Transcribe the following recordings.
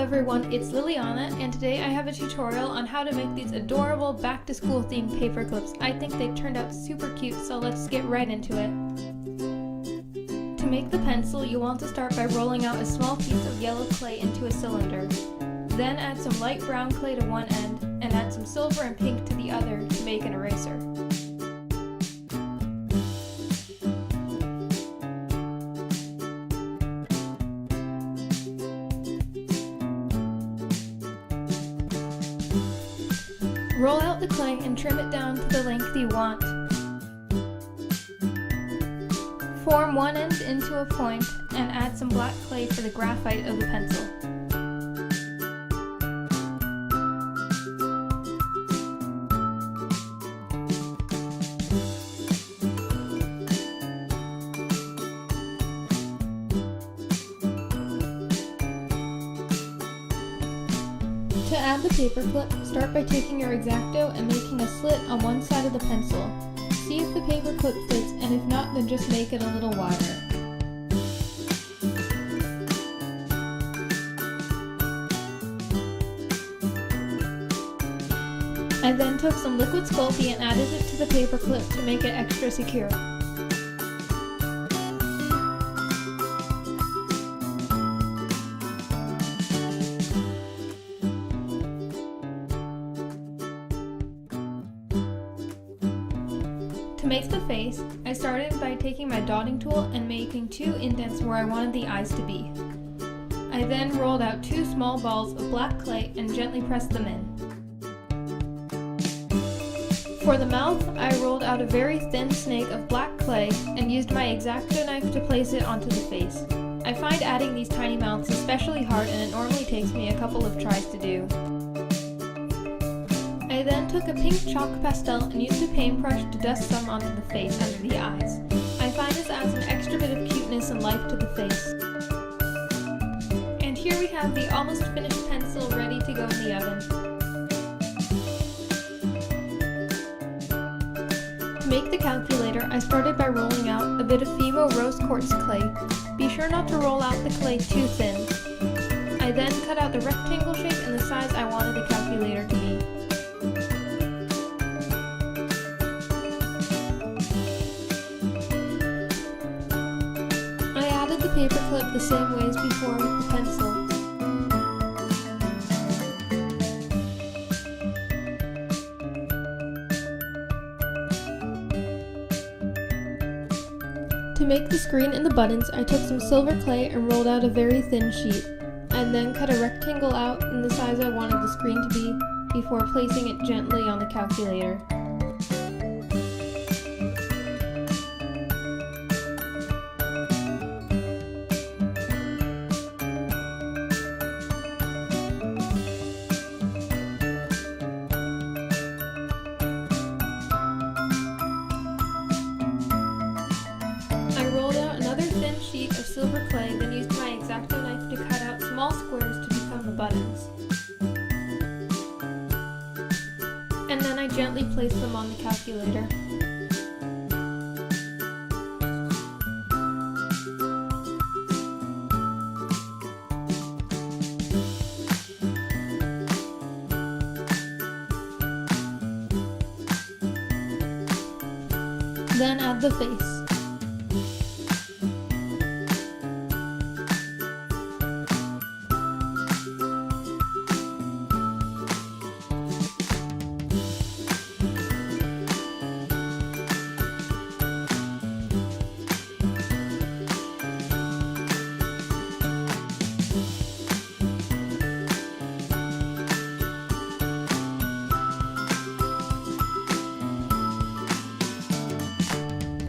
everyone, it's Liliana, and today I have a tutorial on how to make these adorable back-to-school themed paper clips. I think they turned out super cute, so let's get right into it. To make the pencil, you want to start by rolling out a small piece of yellow clay into a cylinder. Then add some light brown clay to one end, and add some silver and pink to the other to make an eraser. Roll out the clay and trim it down to the length you want. Form one end into a point and add some black clay for the graphite of the pencil. To add the paperclip, start by taking your X-Acto and making a slit on one side of the pencil. See if the paperclip fits, and if not, then just make it a little wider. I then took some liquid Sculpey and added it to the paperclip to make it extra secure. To make the face, I started by taking my dotting tool and making two indents where I wanted the eyes to be. I then rolled out two small balls of black clay and gently pressed them in. For the mouth, I rolled out a very thin snake of black clay and used my X-Acto knife to place it onto the face. I find adding these tiny mouths especially hard, and it normally takes me a couple of tries to do. I then took a pink chalk pastel and used a paintbrush to dust some onto the face under the eyes. I find this adds an extra bit of cuteness and life to the face. And here we have the almost finished pencil ready to go in the oven. To make the calculator, I started by rolling out a bit of Fimo rose quartz clay. Be sure not to roll out the clay too thin. I then cut out the rectangle shape in the size I wanted the calculator to be. The paperclip the same way as before with the pencil. To make the screen and the buttons, I took some silver clay and rolled out a very thin sheet, and then cut a rectangle out in the size I wanted the screen to be before placing it gently on the calculator. Silver clay, then used my X-Acto knife to cut out small squares to become the buttons. And then I gently placed them on the calculator. Then add the face.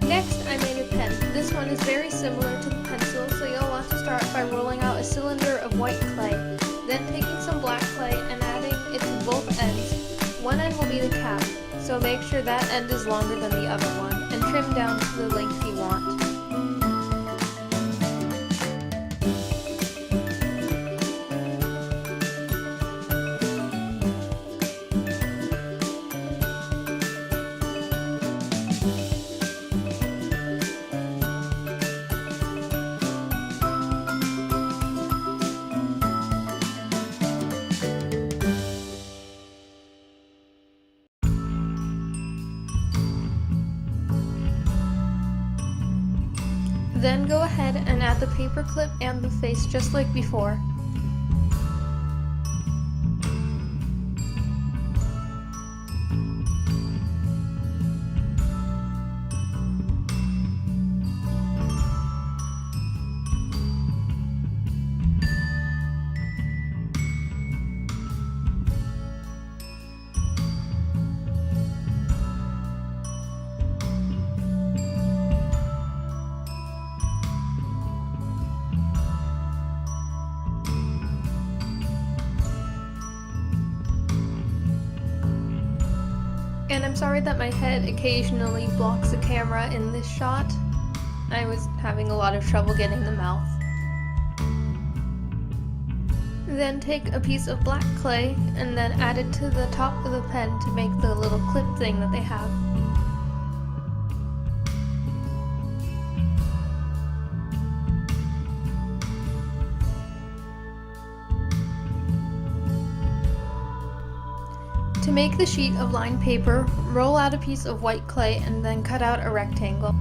Next, I made a pen. This one is very similar to the pencil, so you'll want to start by rolling out a cylinder of white clay, then taking some black clay and adding it to both ends. One end will be the cap, so make sure that end is longer than the other one, and trim down to the length you want. Then go ahead and add the paper clip and the face just like before. And I'm sorry that my head occasionally blocks the camera in this shot. I was having a lot of trouble getting the mouth. Then take a piece of black clay and then add it to the top of the pen to make the little clip thing that they have. To make the sheet of lined paper, roll out a piece of white clay and then cut out a rectangle.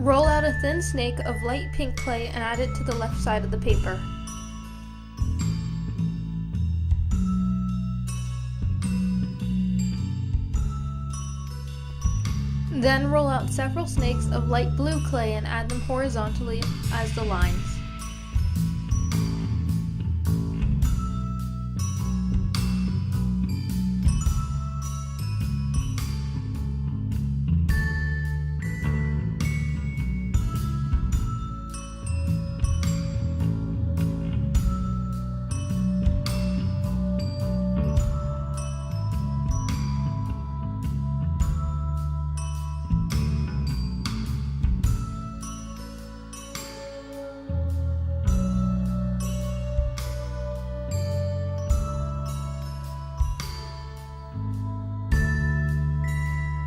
Roll out a thin snake of light pink clay and add it to the left side of the paper. Then roll out several snakes of light blue clay and add them horizontally as the lines.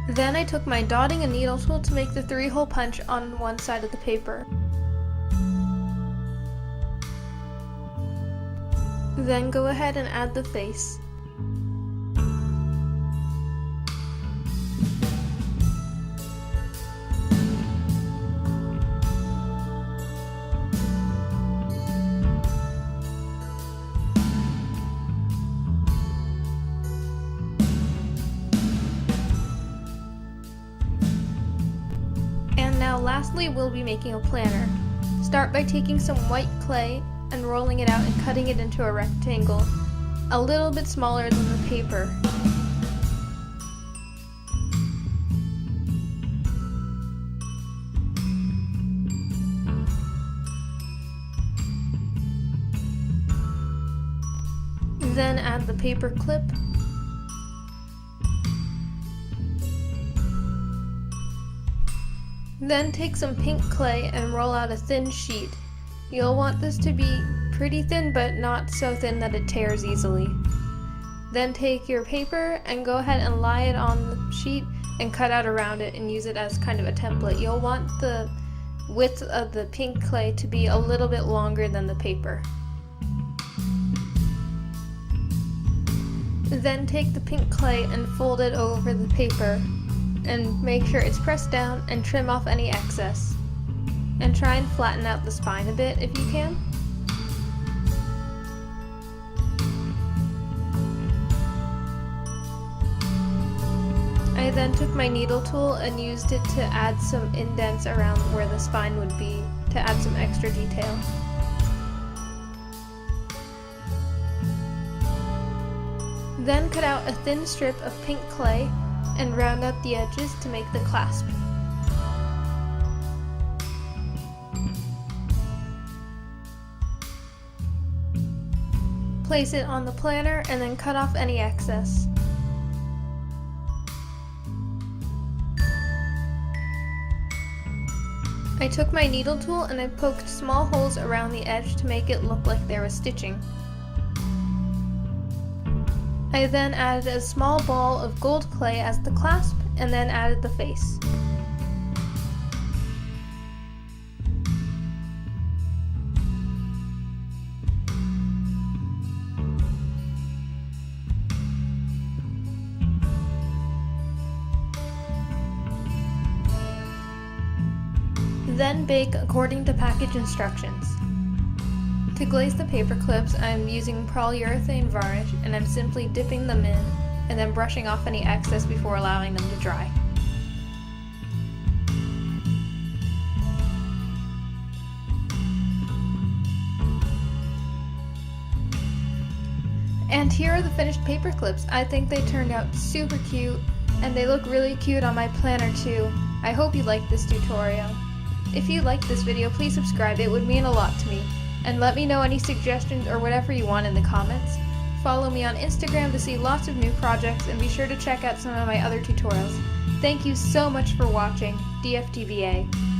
Then I took my dotting and needle tool to make the 3-hole punch on one side of the paper. Then go ahead and add the face. Now lastly, we'll be making a planner. Start by taking some white clay and rolling it out and cutting it into a rectangle, a little bit smaller than the paper. Then add the paper clip. Then take some pink clay and roll out a thin sheet. You'll want this to be pretty thin, but not so thin that it tears easily. Then take your paper and go ahead and lie it on the sheet and cut out around it and use it as kind of a template. You'll want the width of the pink clay to be a little bit longer than the paper. Then take the pink clay and fold it over the paper and make sure it's pressed down and trim off any excess. And try and flatten out the spine a bit if you can. I then took my needle tool and used it to add some indents around where the spine would be to add some extra detail. Then cut out a thin strip of pink clay and round out the edges to make the clasp. Place it on the planner and then cut off any excess. I took my needle tool and I poked small holes around the edge to make it look like there was stitching. I then added a small ball of gold clay as the clasp and then added the face. Then bake according to package instructions. To glaze the paper clips, I'm using polyurethane varnish and I'm simply dipping them in and then brushing off any excess before allowing them to dry. And here are the finished paper clips. I think they turned out super cute and they look really cute on my planner too. I hope you liked this tutorial. If you liked this video, please subscribe, it would mean a lot to me. And let me know any suggestions or whatever you want in the comments. Follow me on Instagram to see lots of new projects and be sure to check out some of my other tutorials. Thank you so much for watching. DFTBA.